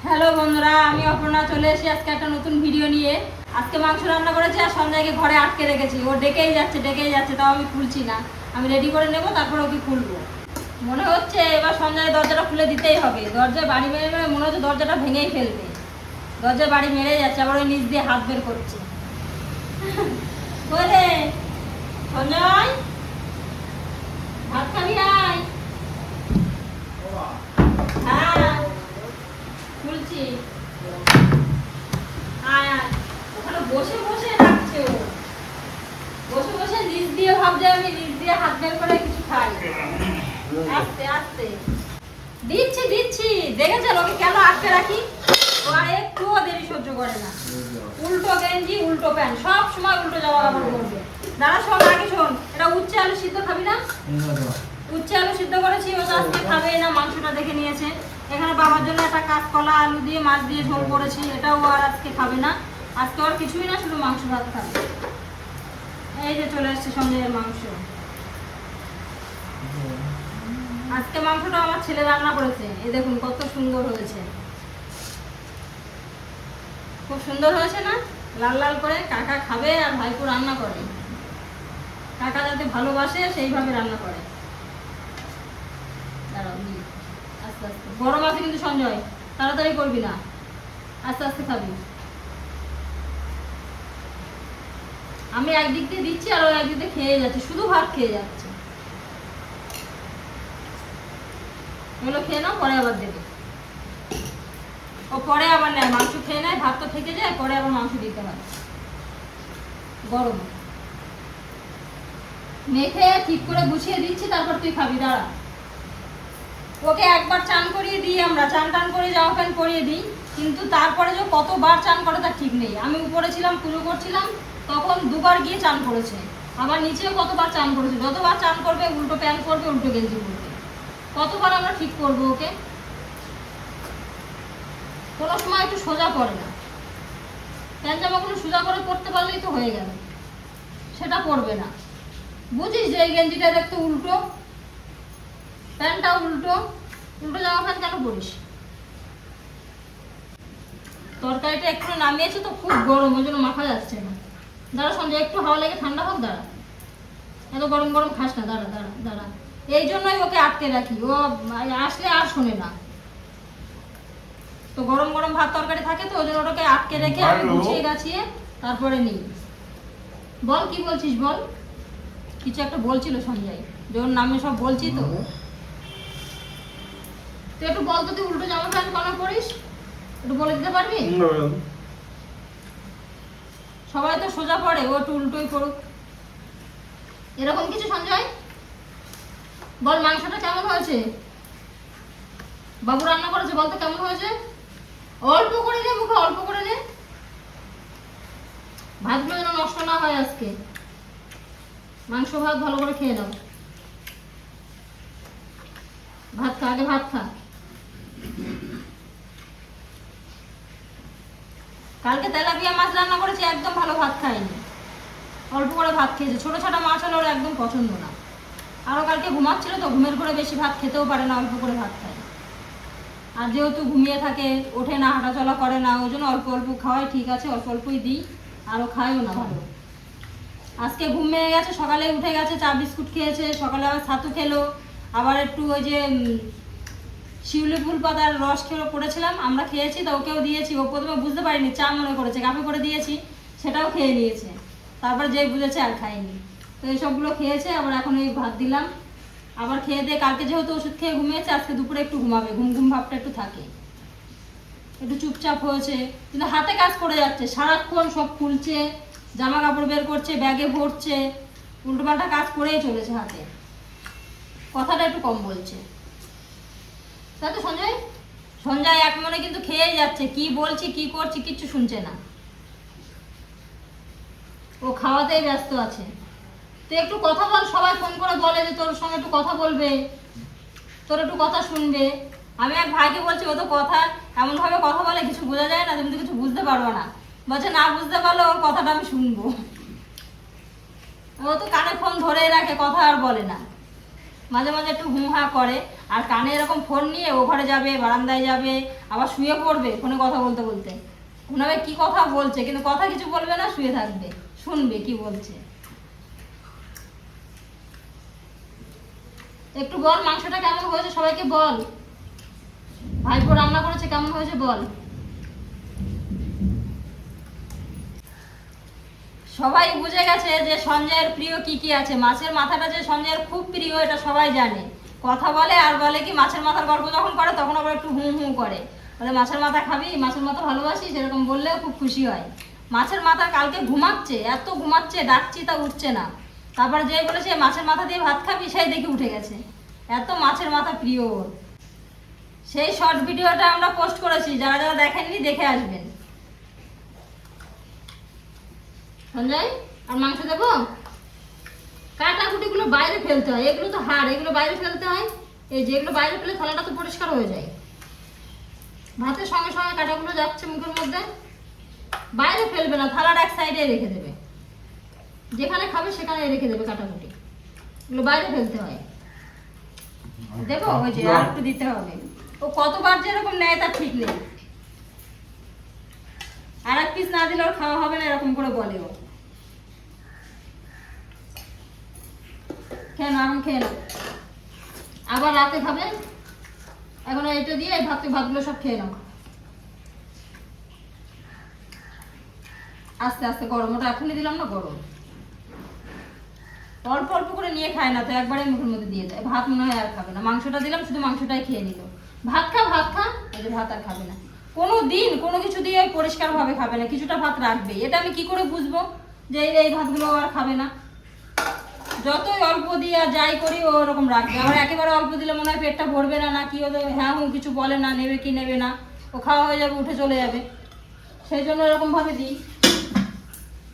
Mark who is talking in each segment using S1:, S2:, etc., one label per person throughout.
S1: Hello বন্ধুরা, আমি অপর্ণা চলে এসেছি আজকে একটা নতুন ভিডিও নিয়ে। আজকে মাংস রান্না করেছি আর সঞ্জয়কে ঘরে আটকে রেখেছি। ও ডেকেই যাচ্ছে, তাও আমি খুলছি না। আমি রেডি করে নেব, তারপর ওকে খুলবো। মনে হচ্ছে এবার সঞ্জয় দরজাটা খুলে দিতেই হবে। দরজায় বাড়ি মেরে মেরে মনে হচ্ছে দরজাটা ভেঙেই ফেলবে। দরজায় বাড়ি মেরেই যাচ্ছে, আবার ওই নিচ দিয়ে হাত বের করছে। ওরে সঞ্জয়, ভাত খাবি আয়। হ্যাঁ খুলছি, আয় আয়। ওখানে বসে বসে রাখছে ও, বসে বসে নিচ দিয়ে ভাবছে আমি নিচ দিয়ে হাত বের করে কিছু খাই। আস্তে আস্তে দিচ্ছি দিচ্ছি, দেখেছেন ওকে কেন আটকে রাখি? ও আর একটুও দেরি সহ্য করে না। উল্টো গেঞ্জি উল্টো প্যান্ট, সব সময় উল্টো জামা কাপড় পরবে। দাঁড়া শোন, আগে শোন, এটা উচ্ছে আলু সিদ্ধ খাবি না? উচ্ছে আলু সিদ্ধ করেছি, ও তো আজকে খাবে না, মাংসটা দেখে নিয়েছে। এখানে বাবার জন্য একটা কাঁচকলা আলু দিয়ে মাছ দিয়ে ঝোল করেছি, এটাও আর আজকে খাবে না। আজকে আর কিছুই না, শুধু মাংস ভাত খাবে। এই যে চলে এসছে সঞ্জয়ের মাংস। আজকে মাংসটা আমার ছেলে রান্না করেছে, এই দেখুন কত সুন্দর হয়েছে, খুব সুন্দর হয়েছে না? লাল লাল করে কাকা খাবে আর ভাইপো রান্না করে। কাকা যাতে ভালোবাসে সেইভাবে রান্না করে। দাঁড়াও আস্তে আস্তে, গরম আছে কিন্তু সঞ্জয়, তাড়াতাড়ি করবি না, আস্তে আস্তে খাবি। আমি একদিক দিয়ে দিচ্ছি আর ও একদিক দিয়ে খেয়ে যাচ্ছে, শুধু ভাত খেয়ে যাচ্ছে। এগুলো খেয়ে নাও, পরে আবার দেবে। ও পরে আবার নেয়, মাংস খেয়ে নেয়, ভাত তো থেকে যায়, পরে আবার মাংস দিতে হয়। গরম মেখে ঠিক করে গুছিয়ে দিচ্ছি, তারপর তুই খাবি। দাঁড়া, ওকে একবার চান করিয়ে দিই, আমরা চান টান করে জামা প্যান্ট করিয়ে দিই, কিন্তু তারপরে যে কতবার চান করে তার ঠিক নেই। আমি উপরে ছিলাম, পুজো করছিলাম, তখন দুবার গিয়ে চান করেছে। আবার নিচেও কতবার চান করেছে। যতবার চান করবে উল্টো প্যান্ট করবে, উল্টো গেঞ্জি পরবে। কতবার আমরা ঠিক করবো ওকে? কোনো সময় একটু সোজা পড়ে না। প্যান্ট জামাগুলো সোজা করে পরতে পারলেই তো হয়ে গেল, সেটা পরবে না। বুঝিস যে এই গেঞ্জিটা দেখতে উল্টো, প্যান্টটাও উল্টো, উল্টো জামা প্যান্ট কেন পরিস? তরকারিটা একটু নামিয়েছে তো, খুব গরম, ওই জন্য মাখা যাচ্ছে না। দাঁড়া সঞ্জয়, একটু হাওয়া লেগে ঠান্ডা হোক। দাঁড়া, এত গরম গরম খাস না। দাঁড়া দাঁড়া দাঁড়া, এই জন্যই ওকে আটকে রাখি, ও আসলে আর শোনে না। তো গরম গরম ভাত তরকারি থাকে তো, ওই জন্য ওটাকে আটকে রেখে আমি গুছিয়ে গাছিয়ে তারপরে নিই। বল কি বলছিস বল। কিছু একটা বলছিল সঞ্জয়, যে ওর নামে সব বলছি তো। তুই একটু বল তো, তুই উল্টো জামা প্যান্ট কেন পরিস, একটু বলে দিতে পারবি? সবাই তো সোজা পড়ে, ও একটু উল্টোই পড়ুক, এরকম কিছু। সঞ্জয় বল, মাংসটা কেমন হয়েছে? বাবু রান্না করেছে, বলতো কেমন হয়েছে? অল্প করে নে মুখে, অল্প করে নে, ভাতগুলো যেন নষ্ট না হয় আজকে। মাংস ভাত ভালো করে খেয়ে নাও। ভাত খা, আগে ভাত খা। কালকে তেলাপিয়া মাছ রান্না করেছি, একদম ভালো ভাত খায়নি, অল্প করে ভাত খেয়েছে। ছোট ছোট মাছ হলে ওর একদম পছন্দ না। আরও কালকে ঘুমাচ্ছিল তো, ঘুমের ঘরে বেশি ভাত খেতেও পারে না, অল্প করে ভাত খায়। আর যেহেতু ঘুমিয়ে থাকে, ওঠে না, হাঁটাচলা করে না, ওই জন্য অল্প অল্প খাওয়াই ঠিক আছে, অল্প অল্পই দিই, আরও খায়ও না ভালো। আজকে ঘুম ভেঙে গেছে, সকালে উঠে গেছে, চা বিস্কুট খেয়েছে, সকালে আবার ছাতু খেলো, আবার একটু ওই যে শিউলি ফুল পাতার রস করেছিলাম, আমরা খেয়েছি, তো ওকেও দিয়েছি। ও প্রথমে বুঝতে পারিনি, চা মনে করেছে, কাপে করে দিয়েছি, সেটাও খেয়ে নিয়েছে। তারপর যেই বুঝেছে আর খায়নি, তো এইসবগুলো খেয়েছে। আবার এখন এই ভাত দিলাম, আবার খেয়ে দিয়ে, কালকে যেহেতু ওষুধ খেয়ে ঘুমিয়েছে, আজকে দুপুরে একটু ঘুমাবে, ঘুম ঘুম ভাবটা একটু থাকে, একটু চুপচাপ হয়েছে। কিন্তু হাতে কাজ করে যাচ্ছে সারাক্ষণ, সব খুলছে, জামা কাপড় বের করছে, ব্যাগে ভরছে, উল্টোপাল্টা কাজ করেই চলেছে হাতে। কথাটা একটু কম বলছে, তাই তো সঞ্জয়? সঞ্জয় এক মনে কিন্তু খেয়ে যাচ্ছে, কি বলছি কি করছি কিচ্ছু শুনছে না, ও খাওয়াতেই ব্যস্ত আছে। তুই একটু কথা বল, সবাই ফোন করে বলে যে তোর সঙ্গে একটু কথা বলবে, তোর একটু কথা শুনবে। আমি এক ভাইকে বলছি, ও তো কথা এমনভাবে কথা বলে কিছু বোঝা যায় না, তুমি তো কিছু বুঝতে পারবো না। বলছে না, বুঝতে পারলে ওর কথাটা আমি শুনবো। ও তো কানে ফোন ধরেই রাখে, কথা আর বলে না। মাঝে মাঝে একটু হা করে, আর কানে এরকম ফোন নিয়ে ও ঘরে যাবে, বারান্দায় যাবে, আবার শুয়ে পড়বে ফোনে কথা বলতে বলতে। ওনাবে কি কথা বলছে, কিন্তু কথা কিছু বলবে না, শুয়ে থাকবে, শুনবে কি বলছে। একটু বল মাংসটা কেমন হয়েছে, সবাইকে বল। ভাইপো রান্না করেছে, কেমন হয়েছে বল। সবাই বুঝে গেছে যে সঞ্জয়ের প্রিয় কি কি আছে। মাছের মাথাটা যে সঞ্জয়ের খুব প্রিয় এটা সবাই জানে। কথা বলে আর বলে কি মাছের মাথার গল্প যখন করে তখন আবার একটু হুঁ করে, বলে মাছের মাথা খাবি, মাছের মাথা ভালোবাসিস, এরকম বললেও খুব খুশি হয়। মাছের মাথা কালকে ঘুমাচ্ছে, এত ঘুমাচ্ছে, ডাকছি তা উঠছে না। তারপর যে বলেছে মাছের মাথা দিয়ে ভাত খাবি, সেই দেখে উঠে গেছে, এত মাছের মাথা প্রিয় ওর। সেই শর্ট ভিডিওটা আমরা পোস্ট করেছি, যারা যারা দেখেননি দেখে আসবেন। সঞ্জয় আর মাংস দেবো? কাটা কুটিগুলো বাইরে ফেলতে হয়, এগুলো তো হাড়, এগুলো বাইরে ফেলতে হয়। এই যে এগুলো বাইরে ফেলে থালাটা তো পরিষ্কার হয়ে যায়। ভাতের সঙ্গে সঙ্গে কাটাগুলো যাচ্ছে মুখের মধ্যে, বাইরে ফেলবে না, থালার এক সাইডে রেখে দেবে, যেখানে খাবে সেখানে রেখে দেবে কাটাকুটি, এগুলো বাইরে ফেলতে হয়। দেবো? ওই যে আর একটু দিতে হবে। ও কতবার যেরকম নেয় তার ঠিক নেই, আর এক পিস না দিলে ওর খাওয়া হবে না, এরকম করে বলে ও। খেয়ে নাও, এখন খেয়ে নাও, আবার রাতে খাবে। এখন এটা দিয়ে এই ভাতগুলো সব খেয়ে নাও। আস্তে আস্তে গরম, ওটা এখনই দিলাম না, গরম। অল্প অল্প করে নিয়ে খায় না তো, একবারে মুখের মধ্যে দিয়ে দেয়। ভাত মনে হয় আর খাবে না, মাংসটা দিলাম শুধু মাংসটাই খেয়ে নিল। ভাত খা, ভাত খা, এই যে ভাত আর খাবে না। কোনো দিন কোনো কিছু দিয়ে পরিষ্কার ভাবে খাবে না, কিছুটা ভাত রাখবে। এটা আমি কি করে বুঝবো যে এই ভাতগুলো আর খাবে না? যতই অল্প দিয়ে আর যাই করি ও ওরকম রাখবে। আবার একেবারে অল্প দিলে মনে হয় পেটটা ভরবে না, না কি ওদের হ্যাঁ হুঁ কিছু বলে না, নেবে কি নেবে না, ও খাওয়া হয়ে যাবে, উঠে চলে যাবে। সেই জন্য এরকম ভাবে দিই।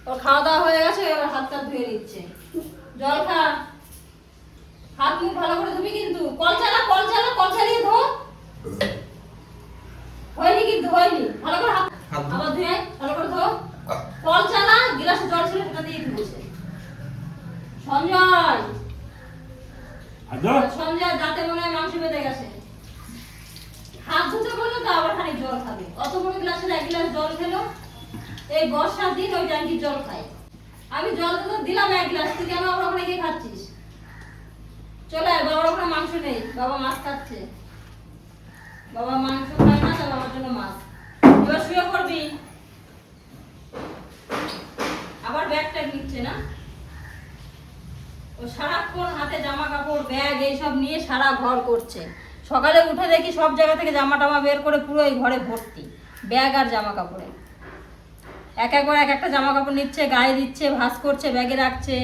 S1: ওর খাওয়া দাওয়া হয়ে গেছে, এবার হাতটা ধুয়ে নিচ্ছে। জল খা, হাত মুখ ভালো করে ধুবি কিন্তু। কল চালা, কল চালা, কল চালিয়ে ধো। হয়নি কিন্তু, হয়নি, ভালো করে হাত আবার ধুয়ে ভালো করে ধো। কল চালা, গিলাসে জল ছিল সেটা দিয়ে ধুয়েছে। সঞ্জয়, সঞ্জয় দাঁতে মনে হয় মাংস বেঁধে গেছে। হাত ধুতে বললো তো আবার খানিক জল খাবে। অত বড় গ্লাসের এক গ্লাস জল খেলো। এই বর্ষার দিন ওই ট্যাঙ্কির জল খায়। আমি জল তো দিলাম এক গ্লাস, তুই কেন আবার ওখানে গিয়ে খাচ্ছিস? চলে আয়, বাবার ওখানে মাংস নেই, বাবা মাছ খাচ্ছে। বাবা মাংস খায় না, তাই বাবার জন্য মাছ। এবার শুয়ে পড়বি। আবার ব্যাগ ট্যাগ নিচ্ছে না, ও সারাক্ষণ হাতে জামা কাপড় ব্যাগ এইসব নিয়ে সারা ঘর করছে। সকালে উঠে দেখি সব জায়গা থেকে জামা টামা বের করে পুরো এই ঘরে ভর্তি ব্যাগ আর জামা কাপড়ে। একবার এক একটা জামা কাপড় নিচ্ছে, গায়ে দিচ্ছে, ভাঁজ করছে, ব্যাগে রাখছে,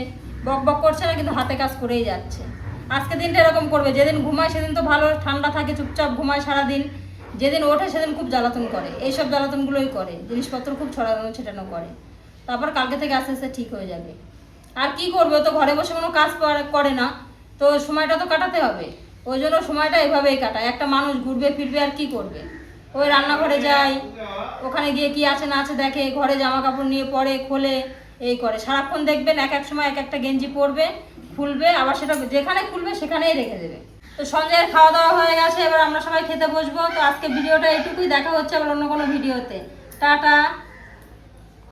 S1: বক বক করছে না, কিন্তু হাতে কাজ করেই যাচ্ছে। আজকে দিনটা এরকম করবে। যেদিন ঘুমায় সেদিন তো ভালো ঠান্ডা থাকে, চুপচাপ ঘুমায় সারাদিন। যেদিন ওঠে সেদিন খুব জ্বালাতন করে, এইসব জ্বালাতনগুলোই করে, জিনিসপত্র খুব ছড়ানো ছেটানো করে। তারপর কালকে থেকে আস্তে আস্তে ঠিক হয়ে যাবে। আর কি করবে, তো ঘরে বসে কোনো কাজ করে না, তো সময়টা তো কাটাতে হবে। ওই জন্য সময়টা এভাবেই কাটায়। একটা মানুষ ঘুরবে ফিরবে আর কি করবে? ওই রান্নাঘরে যায়, ওখানে গিয়ে কি আছে না আছে দেখে, ঘরে জামা কাপড় নিয়ে পরে খোলে, এই করে সারাক্ষণ। দেখবেন এক এক সময় এক একটা গেঞ্জি পরবে, খুলবে, আবার সেটা যেখানে খুলবে সেখানেই রেখে দেবে। তো সঞ্জয়ের খাওয়া দাওয়া হয়ে গেছে, এবার আমরা সবাই খেতে বসবো। তো আজকে ভিডিওটা এইটুকুই, দেখা হচ্ছে আবার অন্য কোনো ভিডিওতে। টাটা।